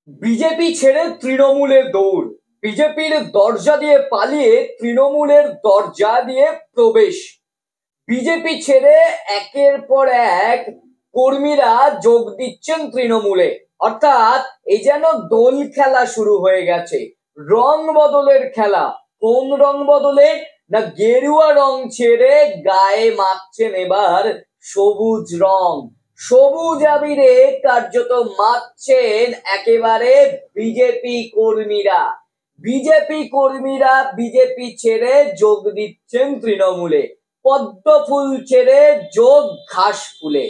BJP ছেড়ে তৃণমূলে দৌড়, বিজেপির দরজা দিয়ে পালিয়ে তৃণমূলের দরজা দিয়ে প্রবেশ। বিজেপি ছেড়ে একের পর এক কর্মীরা যোগ দিচ্ছেন তৃণমূলে, অর্থাৎ এই যেন দোল খেলা শুরু হয়ে গেছে, রং বদলের খেলা। কোন রং বদলের? না, গেরুয়া রং ছেড়ে গায়ে মাখছেন এবার সবুজ রং। সবুজ আবিরে কার্যত মাখছেন একেবারে বিজেপি কর্মীরা। বিজেপি ছেড়ে যোগ দিচ্ছেন তৃণমূলে। পদ্ম ফুল ছেড়ে যোগ ঘাস ফুলে।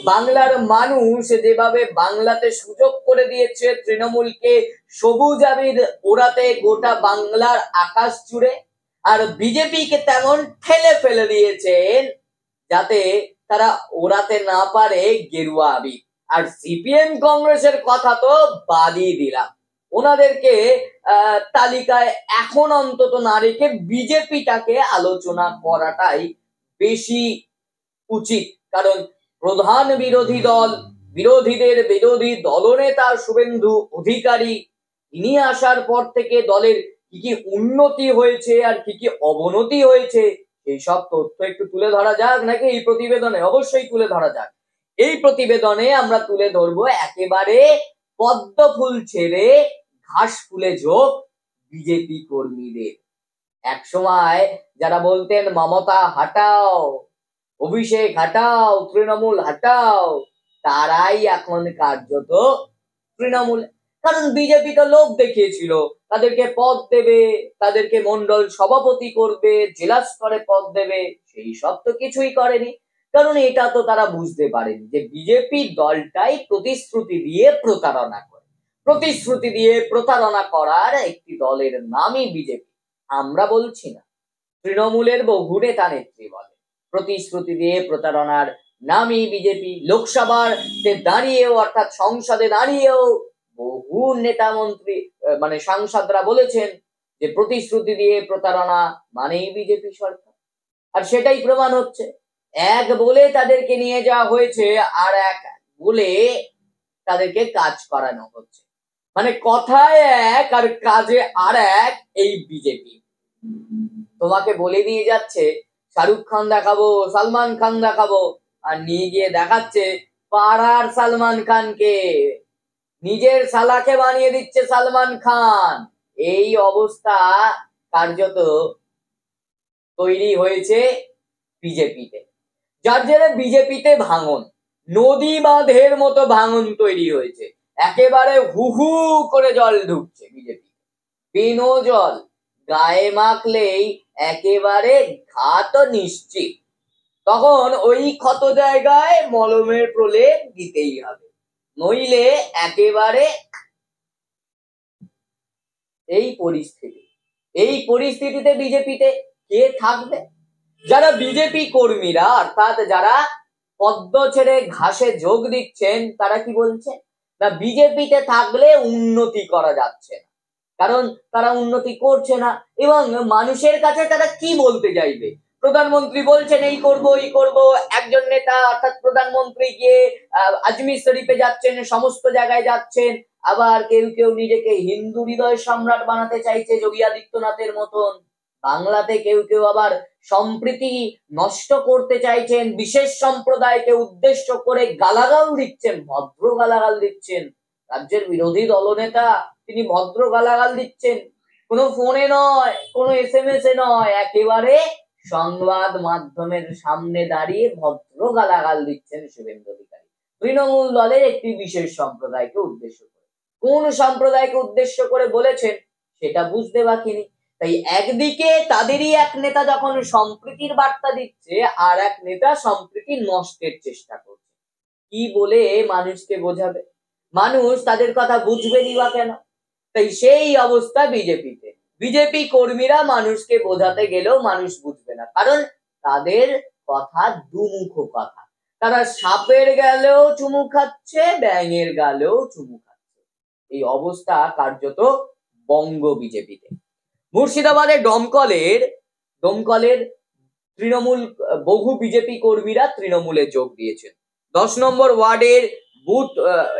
বাংলার মানুষ যেভাবে বাংলাতে সুযোগ করে দিয়েছে তৃণমূলকে সবুজ আবির ওড়াতে গোটা বাংলার আকাশ জুড়ে, আর বিজেপিকে তেমন ঠেলে ফেলে দিয়েছেন যাতে তারা ওড়াতে না পারে গেরুয়া আবির। আর সিপিএম কংগ্রেসের কথা তো বাদই দিলাম, ওনাদেরকে তালিকায় এখন অন্তত না রেখে বিজেপিটাকে আলোচনা করাটাই বেশি উচিত। কারণ প্রধান বিরোধী দল, বিরোধীদের বিরোধী দলনেতা শুভেন্দু অধিকারী, তিনি আসার পর থেকে দলের কি কি উন্নতি হয়েছে আর কি কি অবনতি হয়েছে এই সব তথ্য একটু তুলে ধরা যাক নাকি এই প্রতিবেদনে? অবশ্যই তুলে ধরা যাক। এই প্রতিবেদনে আমরা তুলে ধরবো একেবারে পদ্ম ফুল ছেড়ে ঘাস ফুলে যোগ বিজেপি কর্মীদের। এক সময় যারা বলতেন মমতা হাটাও, অভিষেক হাটাও, তৃণমূল হাটাও, তারাই এখন কার্যত তৃণমূল। কারণ বিজেপি তো লোভ দেখিয়েছিল, তাদেরকে পদ দেবে, তাদেরকে মন্ডল সভাপতি করবে, জেলা স্তরে পদ দেবে, সেই সব তো কিছুই করেনি। কারণ এটা তো তারা বুঝতে পারেনি যে বিজেপি দলটাই প্রতিশ্রুতি দিয়ে প্রতারণা করে। প্রতিশ্রুতি দিয়ে প্রতারণা করার একটি দলের নামই বিজেপি। আমরা বলছি না, তৃণমূলের বহু নেতা নেত্রী বলে প্রতিশ্রুতি দিয়ে প্রতারণার নামই বিজেপি। লোকসভার দাঁড়িয়েও অর্থাৎ সংসদে দাঁড়িয়েও বহু নেতা মন্ত্রী মানে সাংসদরা বলেছেন যে প্রতিশ্রুতি দিয়ে প্রতারণা মানেই বিজেপি সরকার। আর সেটাই প্রমাণ হচ্ছে, এক বলে তাদেরকে নিয়ে যাওয়া হয়েছে আর এক বলে তাদেরকে কাজ করানো হচ্ছে। মানে কথায় এক আর কাজে আর এক এই বিজেপি। তোমাকে বলে নিয়ে যাচ্ছে শাহরুখ খান দেখাবো, সালমান খান দেখাবো, আর নিয়ে গিয়ে দেখাচ্ছে পাড়ার সালমান খানকে, নিজের শালাকে বানিয়ে দিচ্ছে সালমান খান। এই অবস্থা কার্যত তৈরি হয়েছে বিজেপিতে, যার জেরে বিজেপিতে ভাঙন, নদী বাঁধের মতো ভাঙন তৈরি হয়েছে। একেবারে হু হু করে জল ঢুকছে বিজেপি, বিনো জল, গায়ে মাখলেই একেবারে ঘাত নিশ্চিত। তখন ওই ক্ষত জায়গায় মলমের প্রলেপ দিতেই হবে, নইলে একেবারে এই পরিস্থিতিতে বিজেপিতে কে থাকবে? যারা বিজেপি কর্মীরা অর্থাৎ যারা পদ্ম ছেড়ে ঘাসে যোগ দিচ্ছেন তারা কি বলছে না, বিজেপিতে থাকলে উন্নতি করা যাচ্ছে না, কারণ তারা উন্নতি করছে না। এবং মানুষের কাছে তারা কি বলতে চাইবে? প্রধানমন্ত্রী বলছেন এই করব এই করব, একজন নেতা অর্থাৎ প্রধানমন্ত্রী গিয়ে আজমির শরীফে যাচ্ছেন, সমস্ত জায়গায় যাচ্ছেন। আবার কেউ কেউ নিজেকে হিন্দু হৃদয় সম্রাট বানাতে চাইছে যোগী আদিত্যনাথের মতন। বাংলাতে কেউ কেউ আবার সম্প্রীতি নষ্ট করতে চাইছেন, বিশেষ সম্প্রদায়কে উদ্দেশ্য করে গালাগাল দিচ্ছেন, ভদ্র গালাগাল দিচ্ছেন। রাজ্যের বিরোধী দলনেতা তিনি ভদ্র গালাগাল দিচ্ছেন, কোনো ফোনে নয়, কোনো SMS এ নয়, একেবারে সংবাদ মাধ্যমের সামনে দাঁড়িয়ে ভদ্র গালাগাল দিচ্ছেন শুভেন্দু অধিকারী তৃণমূল দলের একটি বিশেষ সম্প্রদায়কে উদ্দেশ্য করে। কোন সম্প্রদায়কে উদ্দেশ্য করে বলেছেন সেটা বুঝতে বাকি নেই। তাই একদিকে তাদেরই এক নেতা যখন সম্প্রীতির বার্তা দিচ্ছে, আর এক নেতা সম্প্রীতি নষ্টের চেষ্টা করছে। কি বলে মানুষকে বোঝাবে? মানুষ তাদের কথা বুঝবেনি বা কেন? তাই সেই অবস্থা বিজেপিতে। বিজেপি কর্মীরা মানুষকে বোঝাতে গেলেও মানুষ বুঝবে না, কারণ তাদের কথা দুমুখ কথা। তারা সাপের গালেও চুমু খাচ্ছে, ব্যাঙের গালেও চুমু খাচ্ছে। এই অবস্থা কার্যত বঙ্গ বিজেপিতে। মুর্শিদাবাদে দমকলের তৃণমূল বহু বিজেপি কর্মীরা তৃণমূলে যোগ দিয়েছেন। 10 নম্বর ওয়ার্ডের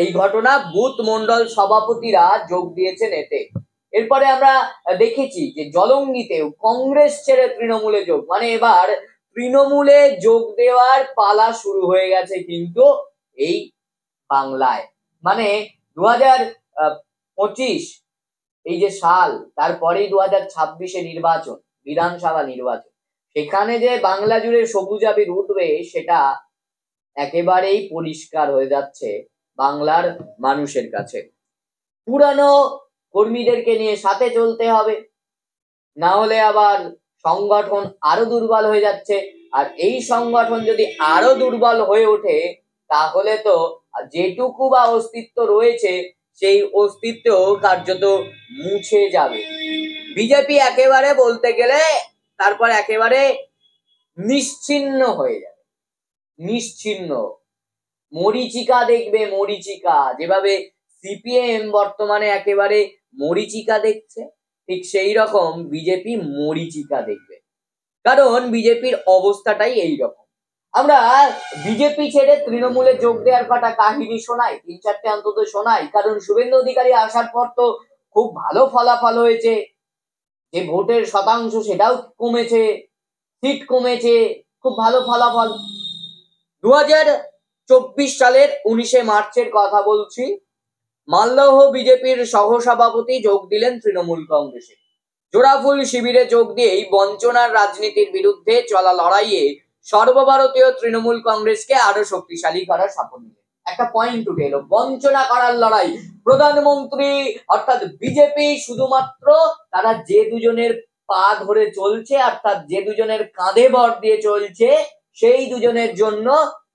এই ঘটনা বুথ মন্ডল সভাপতিরা যোগ দিয়েছেন এতে। এরপরে আমরা দেখেছি যে জলঙ্গিতেও কংগ্রেস ছেড়ে তৃণমূলে যোগ, মানে এবার তৃণমূলে যোগ দেওয়ার পালা শুরু হয়ে গেছে কিন্তু এই বাংলায়। মানে 2025 এই যে সাল, তারপরেই 2026-এ নির্বাচন, বিধানসভা নির্বাচন, সেখানে যে বাংলা জুড়ে সবুজ আবির উঠবে সেটা একেবারেই পরিষ্কার হয়ে যাচ্ছে বাংলার মানুষের কাছে। পুরানো কর্মীদেরকে নিয়ে সাথে চলতে হবে, না হলে আবার সংগঠন আরো দুর্বল হয়ে যাচ্ছে। আর এই সংগঠন যদি আরো দুর্বল হয়ে ওঠে তাহলে তো যেটুকু বা অস্তিত্ব রয়েছে সেই অস্তিত্ব কার্যত মুছে যাবে। বিজেপি একেবারে বলতে গেলে তারপর একেবারে নিশ্চিহ্ন হয়ে যাবে, নিশ্চিহ্ন। মরীচিকা দেখবে, মরীচিকা, যেভাবে সিপিএম বর্তমানে একেবারে মরীচিকা দেখছে, ঠিক সেই রকম বিজেপি মরীচিকা দেখবে, কারণ বিজেপির অবস্থাটাই এই রকম। আমরা বিজেপি ছেড়ে তৃণমূলে যোগ দেওয়ার কটা কাহিনী শোনাই, 3-4টে অন্তত শোনাই, কারণ শুভেন্দু অধিকারী আসার পর তো খুব ভালো ফলাফল হয়েছে, যে ভোটের শতাংশ সেটাও কমেছে, সিট কমেছে, খুব ভালো ফলাফল। 2024 সালের 19শে মার্চের কথা বলছি, মালদহ বিজেপির সহসভাপতি যোগ দিলেন তৃণমূল কংগ্রেসে। জোড়াফুল শিবিরে যোগ দিয়েই বঞ্চনার রাজনীতির বিরুদ্ধে চলা লড়াইয়ে সর্বভারতীয় তৃণমূল কংগ্রেসকে আরো শক্তিশালী করার শপথ নিলেন। একটা পয়েন্ট উঠে এলো, বঞ্চনা করার লড়াই। প্রধানমন্ত্রী অর্থাৎ বিজেপি শুধুমাত্র তারা যে দুজনের পা ধরে চলছে, অর্থাৎ যে দুজনের কাঁধে ভর দিয়ে চলছে, সেই দুজনের জন্য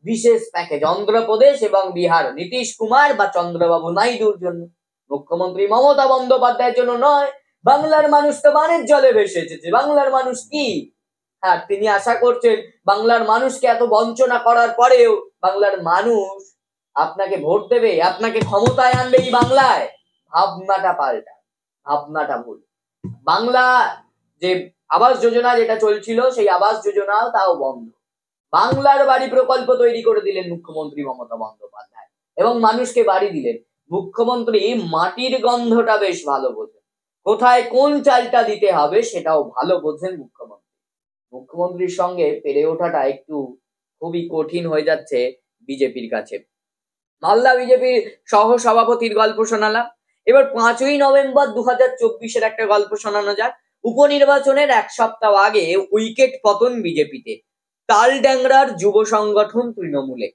বিশেষ প্যাকেজ, অন্ধ্রপ্রদেশ এবং বিহার নীতিশ কুমার বা চন্দ্রবাবু নাইডুর জন্য, মুখ্যমন্ত্রী মমতা বন্দ্যোপাধ্যায়ের জন্য নয়। বাংলার মানুষ তো বানের জলে ভেসে এসেছে। বাংলার মানুষ কি, হ্যাঁ, তিনি আশা করছেন বাংলার মানুষকে এত বঞ্চনা করার পরেও বাংলার মানুষ আপনাকে ভোট দেবে, আপনাকে ক্ষমতায় আনবে এই বাংলায়। ভাবনাটা পাল্টা, ভাবনাটা ভুল। বাংলা যে আবাস যোজনা যেটা চলছিল, সেই আবাস যোজনাও তাও বন্ধ। বাংলার বাড়ি প্রকল্প তৈরি করে দিলেন মুখ্যমন্ত্রী মমতা বন্দ্যোপাধ্যায় এবং মানুষকে বাড়ি দিলেন। মুখ্যমন্ত্রী মাটির গন্ধটা বেশ ভালো বোঝেন, কোথায় কোন চালটা দিতে হবে সেটাও ভালো বোঝেন মুখ্যমন্ত্রী। মুখ্যমন্ত্রীর সঙ্গে পেরে ওঠাটা একটু খুবই কঠিন হয়ে যাচ্ছে বিজেপির কাছে। মালদা বিজেপির সহ সভাপতির গল্প শোনালাম। এবার 5ই নভেম্বর 2024-এর একটা গল্প শোনানো যাক। উপনির্বাচনের এক সপ্তাহ আগে উইকেট পতন বিজেপিতে, তালড্যাংরার যুব সংগঠন তৃণমূলে।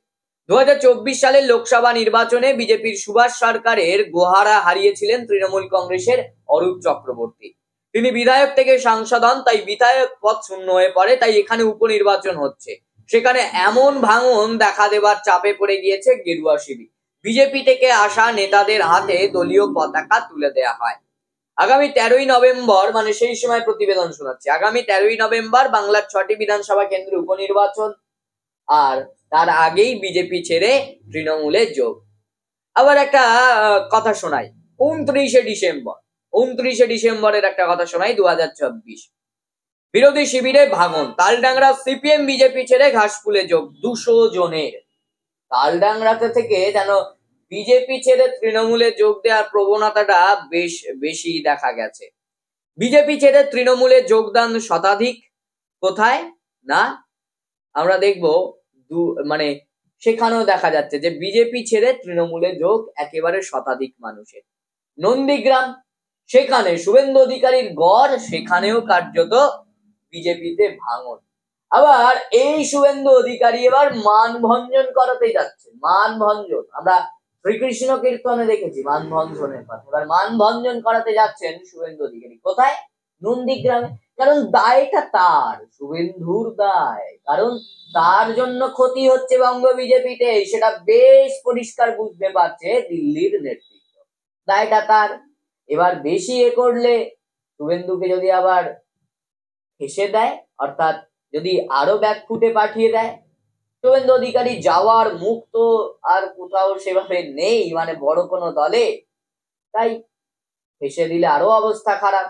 2024 সালের লোকসভা নির্বাচনে বিজেপির সুভাষ সরকারের গোহারা হারিয়েছিলেন তৃণমূল কংগ্রেসের অরূপ চক্রবর্তী। তিনি বিধায়ক থেকে সাংসদ হন, তাই বিধায়ক পদ শূন্য হয়ে পড়ে, তাই এখানে উপনির্বাচন হচ্ছে। সেখানে এমন ভাঙন দেখা দেবার চাপে পড়ে গিয়েছে গেরুয়া শিবির। বিজেপি থেকে আসা নেতাদের হাতে দলীয় পতাকা তুলে দেয়া হয়। আগামী 13ই নভেম্বর, মানে সেই সময় প্রতিবেদন শোনাচ্ছে, আগামী 13ই নভেম্বর বাংলার 6টি বিধানসভা কেন্দ্রে উপনির্বাচন, আর তার আগেই বিজেপি ছেড়ে তৃণমূলে যোগ। আবার একটা কথা শোনাই, 29শে ডিসেম্বরের একটা কথা শোনাই। 2024 বিরোধী শিবিরে ভাঙন, তালডাংরা সিপিএম বিজেপি ছেড়ে ঘাসফুলে যোগ 200 জনের। তালডাংরাতে থেকে যেন বিজেপি ছেড়ে তৃণমূলে যোগ দেওয়ার প্রবণতাটা বেশ বেশি দেখা গেছে। বিজেপি ছেড়ে তৃণমূলে যোগদান শতাধিক। কোথায় না, আমরা দেখবো মানে সেখানেও দেখা যাচ্ছে যে বিজেপি ছেড়ে তৃণমূলে যোগ একেবারে শতাধিক মানুষের। নন্দীগ্রাম, সেখানে শুভেন্দু অধিকারীর গড়, সেখানেও কার্যত বিজেপিতে ভাঙন। আবার এই শুভেন্দু অধিকারী এবার মানভঞ্জন করাতে যাচ্ছে। মানভঞ্জন আমরা শ্রীকৃষ্ণ কীর্তনে দেখেছি, মানভঞ্জনের কথা। এবার মানভঞ্জন করাতে যাচ্ছেন শুভেন্দু অধিকারী। কোথায়? নন্দীগ্রামে। কারণ দায়টা তার, শুভেন্দুর দায়, কারণ তার জন্য ক্ষতি হচ্ছে বঙ্গ বিজেপিতে, সেটা বেশ পরিষ্কার বুঝতে পারছে দিল্লির নেতৃত্ব। দায়টা তার। এবার বেশি করলে শুভেন্দুকে যদি আবার হেসে দেয়, অর্থাৎ যদি আরো ব্যাকফুটে পাঠিয়ে দেয়, শুভেন্দু অধিকারী যাওয়ার মুখ তো আর কোথাও সেভাবে নেই, মানে বড় কোনো দলে, তাই হেসে দিলে আরো অবস্থা খারাপ।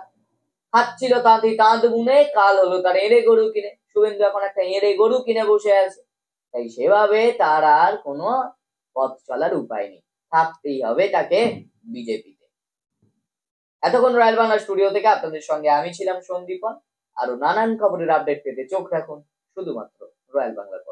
খাচ্ছিল তাঁতি তাঁত গুনে, কাল হলো তার এঁড়ে গরু কিনে। শুভেন্দু এখন একটা এঁড়ে গরু কিনে বসে আছে, তাই সেভাবে তার আর কোনো পথ চলার উপায় নেই, থাকতেই হবে তাকে বিজেপিতে। এতক্ষণ রয়্যাল বাংলা স্টুডিও থেকে আপনাদের সঙ্গে আমি ছিলাম সন্দীপন। আরো নানান খবরের আপডেট পেতে চোখ রাখুন শুধুমাত্র রয়্যাল বাংলার